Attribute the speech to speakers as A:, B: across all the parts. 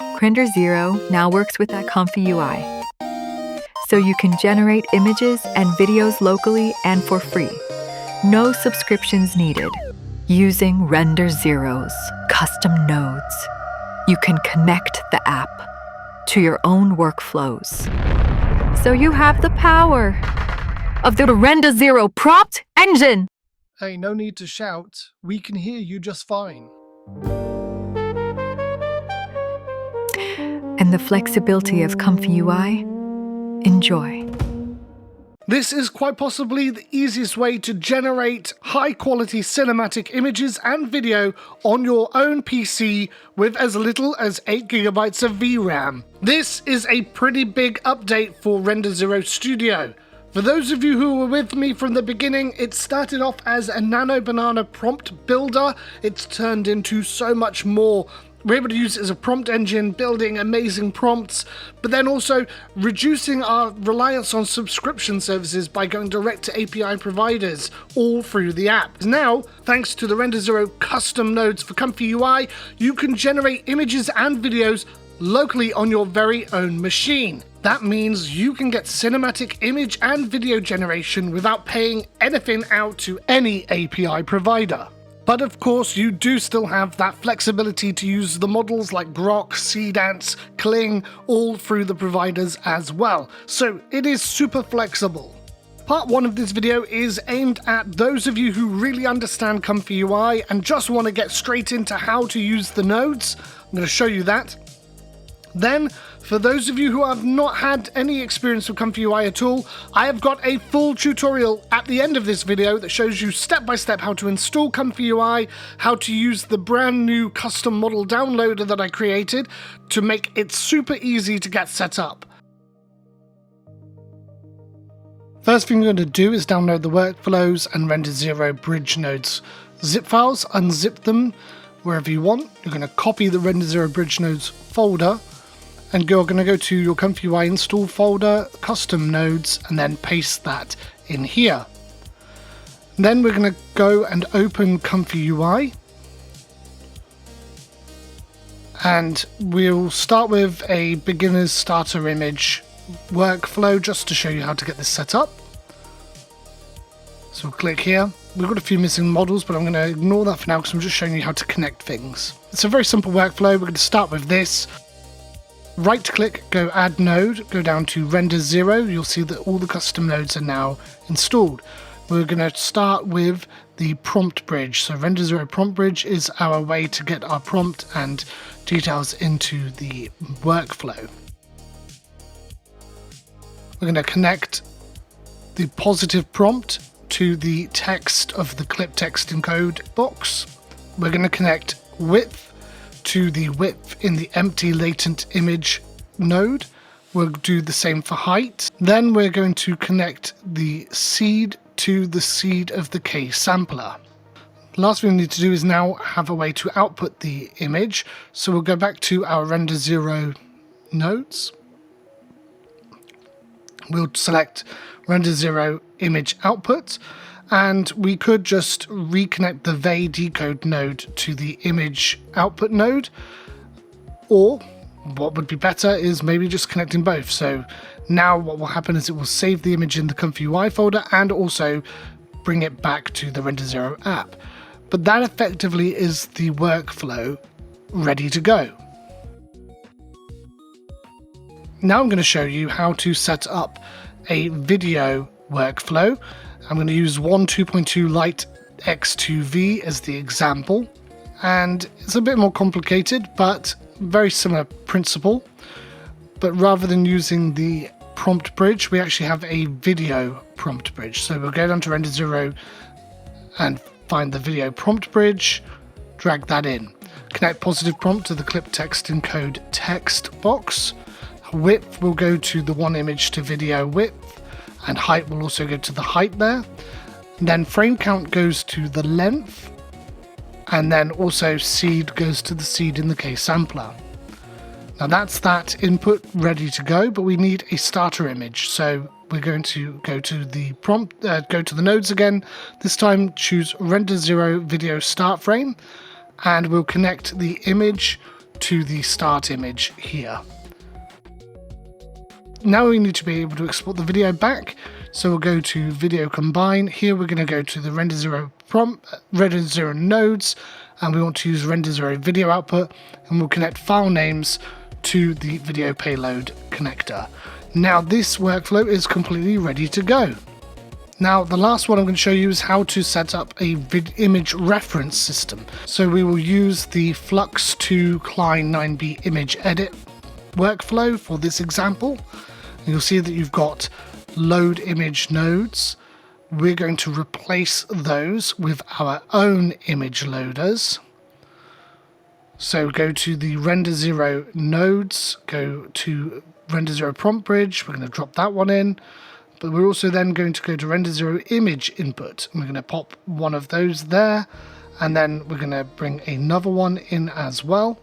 A: RenderZero now works with that ComfyUI, so you can generate images and videos locally and for free. No subscriptions needed. Using RenderZero's custom nodes, you can connect the app to your own workflows. So you have the power of the RenderZero prompt engine.
B: Hey, no need to shout. We can hear you just fine.
A: And the flexibility of ComfyUI, enjoy.
B: This is quite possibly the easiest way to generate high-quality cinematic images and video on your own PC with as little as 8GB of VRAM. This is a pretty big update for RenderZero Studio. For those of you who were with me from the beginning, it started off as a nano banana prompt builder. It's turned into so much more. We're able to use it as a prompt engine, building amazing prompts, but then also reducing our reliance on subscription services by going direct to API providers, all through the app. Now, thanks to the RenderZero custom nodes for ComfyUI, you can generate images and videos locally on your very own machine. That means you can get cinematic image and video generation without paying anything out to any API provider. But of course, you do still have that flexibility to use the models like Grok, Seedance, Kling, all through the providers as well. So it is super flexible. Part 1 of this video is aimed at those of you who really understand ComfyUI and just want to get straight into how to use the nodes. I'm going to show you that. Then, for those of you who have not had any experience with ComfyUI at all, I have got a full tutorial at the end of this video that shows you step by step how to install ComfyUI, how to use the brand new custom model downloader that I created to make it super easy to get set up. First thing we're going to do is download the workflows and RenderZero Bridge Nodes zip files, unzip them wherever you want. You're going to copy the RenderZero Bridge Nodes folder, and you're going to go to your ComfyUI install folder, custom nodes, and then paste that in here. Then we're going to go and open ComfyUI, and we'll start with a beginner's starter image workflow just to show you how to get this set up. So we'll click here. We've got a few missing models, but I'm going to ignore that for now because I'm just showing you how to connect things. It's a very simple workflow. We're going to start with this. Right click, go add node, go down to RenderZero. You'll see that all the custom nodes are now installed. We're going to start with the prompt bridge. So RenderZero prompt bridge is our way to get our prompt and details into the workflow. We're going to connect the positive prompt to the text of the clip text encode box. We're going to connect width to the width in the empty latent image node. We'll do the same for height. Then we're going to connect the seed to the seed of the K sampler. Last thing we need to do is now have a way to output the image. So we'll go back to our RenderZero nodes. We'll select RenderZero image output, and we could just reconnect the VE decode node to the image output node, or what would be better is maybe just connecting both. So now what will happen is it will save the image in the ComfyUI folder and also bring it back to the RenderZero app. But that effectively is the workflow ready to go. Now I'm going to show you how to set up a video workflow. I'm going to use 2.2 Lite X2V as the example, and it's a bit more complicated but very similar principle. But rather than using the prompt bridge, we actually have a video prompt bridge. So we'll go down to RenderZero and find the video prompt bridge, drag that in, connect positive prompt to the clip text encode text box. Width will go to the one image to video width, and height will also go to the height there. And then frame count goes to the length, and then also seed goes to the seed in the K sampler. Now that's that input ready to go, but we need a starter image. So we're going to go to the prompt, go to the nodes again. This time choose RenderZero video start frame, and we'll connect the image to the start image here. Now we need to be able to export the video back, so we'll go to Video Combine. Here we're going to go to the RenderZero Nodes, and we want to use RenderZero Video Output, and we'll connect file names to the video payload connector. Now this workflow is completely ready to go. Now the last one I'm going to show you is how to set up a image reference system. So we will use the Flux2 Klein 9B image edit workflow for this example. And you'll see that you've got load image nodes. We're going to replace those with our own image loaders. So go to the RenderZero nodes, go to RenderZero prompt bridge. We're going to drop that one in. But we're also then going to go to RenderZero image input. And we're going to pop one of those there. And then we're going to bring another one in as well.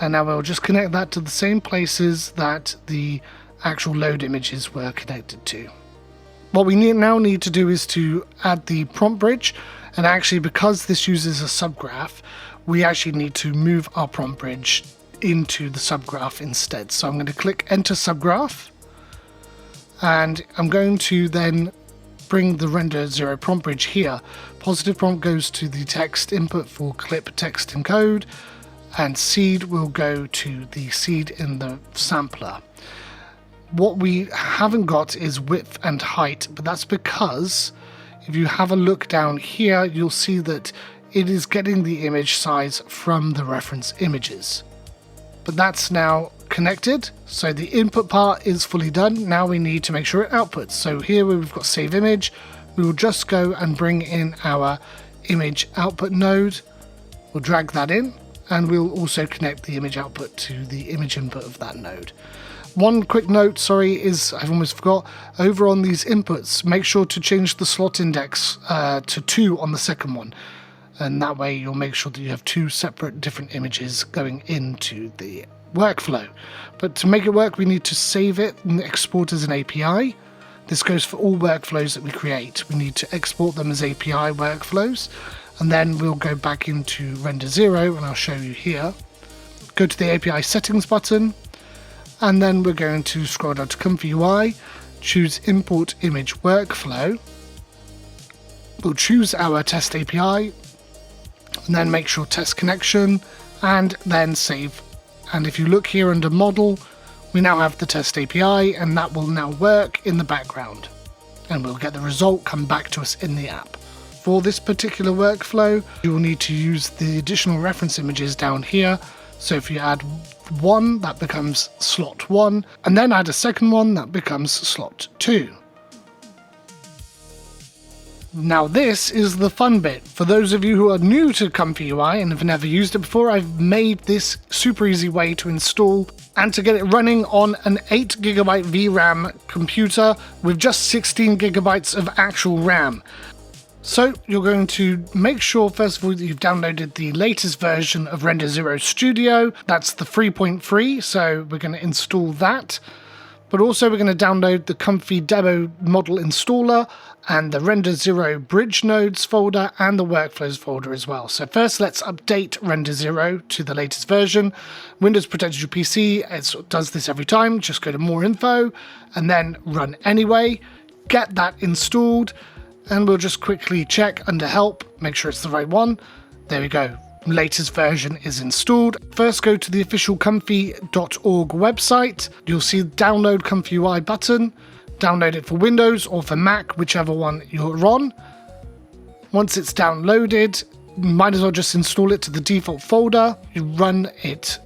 B: And now we'll just connect that to the same places that the actual load images were connected to. What we now need to do is to add the prompt bridge, and actually because this uses a subgraph, we actually need to move our prompt bridge into the subgraph instead. So I'm going to click Enter Subgraph, and I'm going to then bring the RenderZero prompt bridge here. Positive prompt goes to the text input for clip text encode, and seed will go to the seed in the sampler. What we haven't got is width and height, but that's because if you have a look down here, you'll see that it is getting the image size from the reference images. But that's now connected, so the input part is fully done. Now we need to make sure it outputs. So here we've got save image. We will just go and bring in our image output node. We'll drag that in, and we'll also connect the image output to the image input of that node. One quick note, is I've almost forgot, over on these inputs, make sure to change the slot index to 2 on the second one. And that way you'll make sure that you have 2 separate different images going into the workflow. But to make it work, we need to save it and export as an API. This goes for all workflows that we create. We need to export them as API workflows. And then we'll go back into RenderZero, and I'll show you here. Go to the API settings button, and then we're going to scroll down to ComfyUI, choose Import Image Workflow. We'll choose our test API, and then make sure test connection, and then save. And if you look here under model, we now have the test API, and that will now work in the background. And we'll get the result come back to us in the app. For this particular workflow, you will need to use the additional reference images down here. So if you add one, that becomes slot 1, and then add a second one, that becomes slot 2. Now this is the fun bit. For those of you who are new to ComfyUI and have never used it before, I've made this super easy way to install and to get it running on an 8GB VRAM computer with just 16GB of actual RAM. So you're going to make sure, first of all, that you've downloaded the latest version of RenderZero Studio. That's the 3.3, so we're going to install that. But also we're going to download the Comfy Demo Model Installer and the RenderZero Bridge Nodes folder and the Workflows folder as well. So first let's update RenderZero to the latest version. Windows protects your PC, it does this every time. Just go to More Info and then Run Anyway. Get that installed. And we'll just quickly check under Help, make sure it's the right one. There we go. Latest version is installed. First go to the official comfy.org website. You'll see the Download ComfyUI button. Download it for Windows or for Mac, whichever one you're on. Once it's downloaded, you might as well just install it to the default folder. You run it.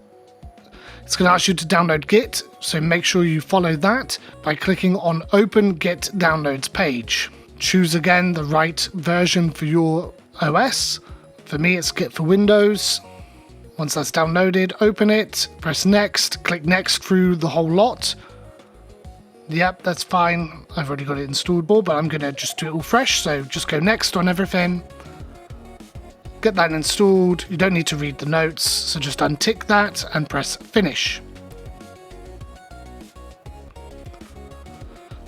B: It's going to ask you to download Git, so make sure you follow that by clicking on Open Git Downloads page. Choose again the right version for your OS. For me, it's Git for Windows. Once that's downloaded, open it, press Next, click Next through the whole lot. Yep, that's fine. I've already got it installed, but I'm going to just do it all fresh, so just go Next on everything. Get that installed. You don't need to read the notes, so just untick that and press Finish.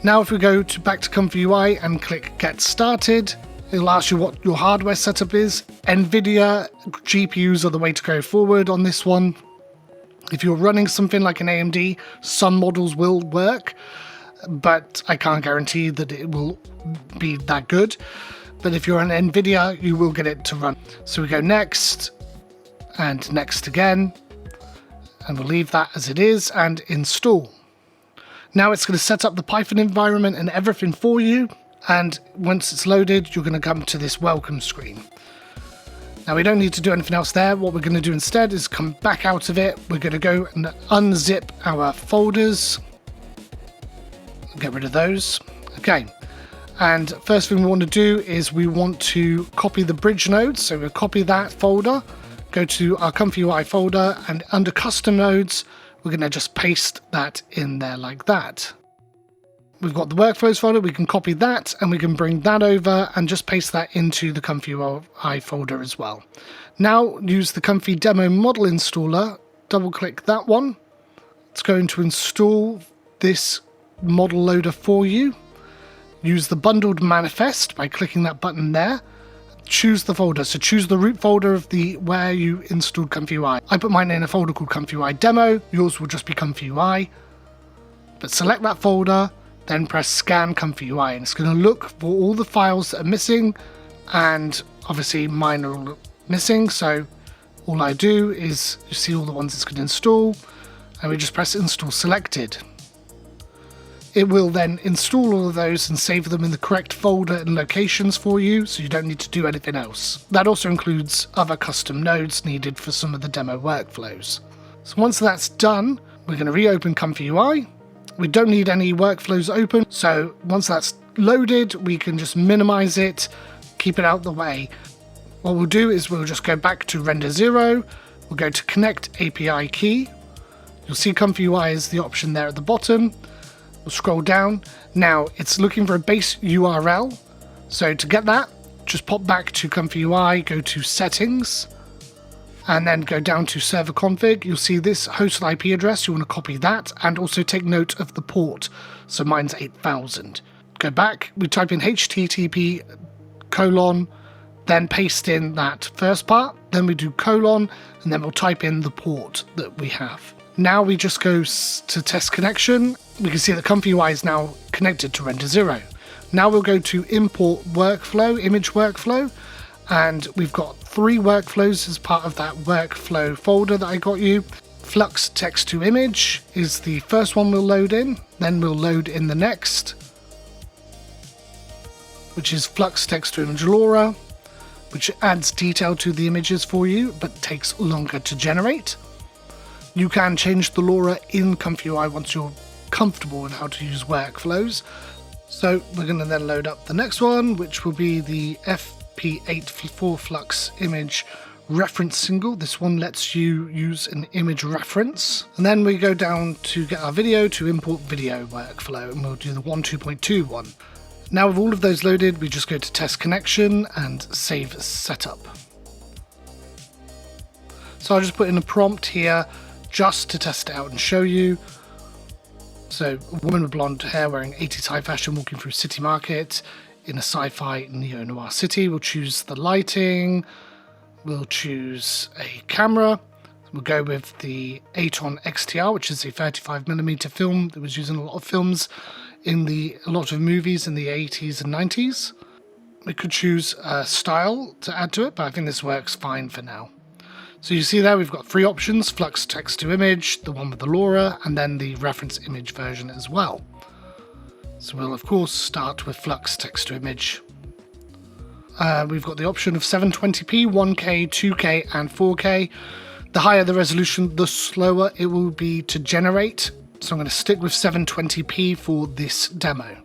B: Now if we go back to ComfyUI and click Get Started, It'll ask you what your hardware setup is. NVIDIA GPUs are the way to go forward on this one. If you're running something like an AMD, some models will work, but I can't guarantee that it will be that good. But if you're an NVIDIA, you will get it to run. So we go next, and next again, and we'll leave that as it is and install. Now it's going to set up the Python environment and everything for you. And once it's loaded, you're going to come to this welcome screen. Now we don't need to do anything else there. What we're going to do instead is come back out of it. We're going to go and unzip our folders. Get rid of those. Okay. And first thing we want to do is we want to copy the bridge nodes. So we'll copy that folder, go to our ComfyUI folder, and under custom nodes, we're going to just paste that in there like that. We've got the workflows folder, we can copy that and we can bring that over and just paste that into the ComfyUI folder as well. Now use the Comfy Demo Model Installer, double click that one. It's going to install this model loader for you. Use the bundled manifest by clicking that button there. Choose the folder, so choose the root folder of the where you installed ComfyUI. I put mine in a folder called ComfyUI Demo, yours will just be ComfyUI. But select that folder, then press scan ComfyUI, and it's going to look for all the files that are missing, and obviously mine are all missing, so all I do is you see all the ones it's going to install, and we just press install selected. It will then install all of those and save them in the correct folder and locations for you, so you don't need to do anything else. That also includes other custom nodes needed for some of the demo workflows. So once that's done, we're going to reopen ComfyUI. We don't need any workflows open, so once that's loaded, we can just minimize it, keep it out the way. What we'll do is we'll just go back to RenderZero, we'll go to Connect API Key. You'll see ComfyUI is the option there at the bottom. We'll scroll down. Now it's looking for a base URL, so to get that, just pop back to ComfyUI, go to Settings, and then go down to Server Config. You'll see this hosted IP address. You want to copy that and also take note of the port. So mine's 8000. Go back, we type in HTTP:/, then paste in that first part, then we do colon, and then we'll type in the port that we have. Now we just go to test connection. We can see that ComfyUI is now connected to RenderZero. Now we'll go to import workflow, image workflow, and we've got 3 workflows as part of that workflow folder that I got you. Flux text to image is the first one we'll load in, then we'll load in the next, which is Flux text to image LoRa, which adds detail to the images for you, but takes longer to generate. You can change the LoRa in ComfyUI once you're comfortable with how to use workflows. So we're going to then load up the next one, which will be the FP84 Flux image reference single. This one lets you use an image reference. And then we go down to get our video to import video workflow, and we'll do the 1.2.2 one. Now with all of those loaded, we just go to test connection and save setup. So I'll just put in a prompt here just to test it out and show you. So a woman with blonde hair wearing 80s high fashion walking through City Market in a sci-fi neo-noir city. We'll choose the lighting, we'll choose a camera, we'll go with the Aton XTR, which is a 35mm film that was used in a lot of films in a lot of movies in the 80s and 90s. We could choose a style to add to it, but I think this works fine for now. So you see there we've got 3 options: Flux text to image, the one with the LoRa, and then the reference image version as well. So we'll of course start with Flux text to image. We've got the option of 720p, 1K, 2K and 4K. The higher the resolution, the slower it will be to generate. So I'm going to stick with 720p for this demo.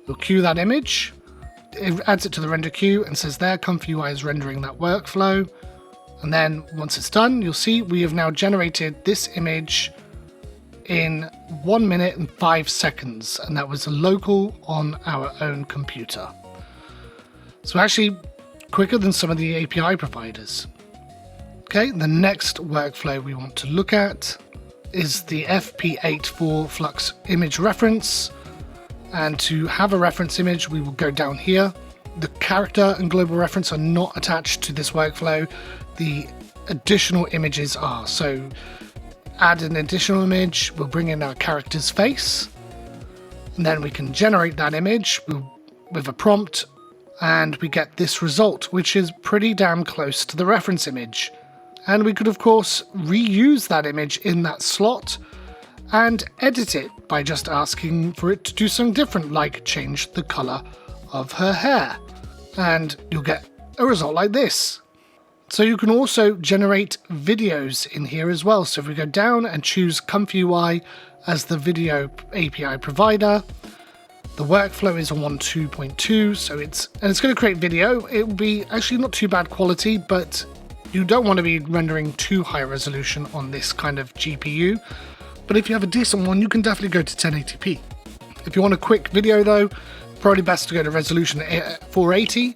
B: We'll queue that image. It adds it to the render queue and says there ComfyUI is rendering that workflow. And then once it's done, you'll see we have now generated this image in 1 minute and 5 seconds, and that was local on our own computer. So actually quicker than some of the API providers. Okay, the next workflow we want to look at is the FP84 Flux image reference. And to have a reference image, we will go down here. the character and global reference are not attached to this workflow. The additional images are. So add an additional image, we'll bring in our character's face, and then we can generate that image with a prompt, and we get this result, which is pretty damn close to the reference image. And we could, of course, reuse that image in that slot and edit it by just asking for it to do something different, like change the color of her hair. And you'll get a result like this. So you can also generate videos in here as well. So if we go down and choose ComfyUI as the video API provider, the workflow is on 2.2, so it's going to create video. It will be actually not too bad quality, but you don't want to be rendering too high resolution on this kind of GPU. But if you have a decent one, you can definitely go to 1080p. If you want a quick video though, probably best to go to resolution 480.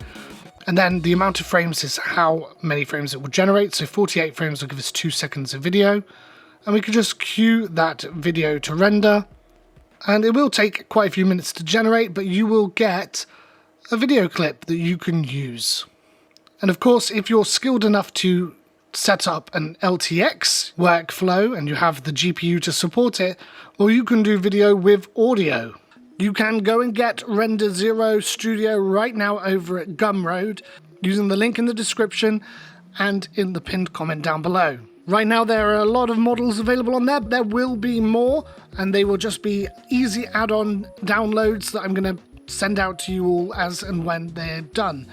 B: And then the amount of frames is how many frames it will generate. So 48 frames will give us 2 seconds of video. And we can just queue that video to render. And it will take quite a few minutes to generate, but you will get a video clip that you can use. And of course, if you're skilled enough to set up an LTX workflow and you have the GPU to support it, well, you can do video with audio. You can go and get RenderZero Studio right now over at Gumroad using the link in the description and in the pinned comment down below. Right now there are a lot of models available on there. There will be more, and they will just be easy add-on downloads that I'm going to send out to you all as and when they're done.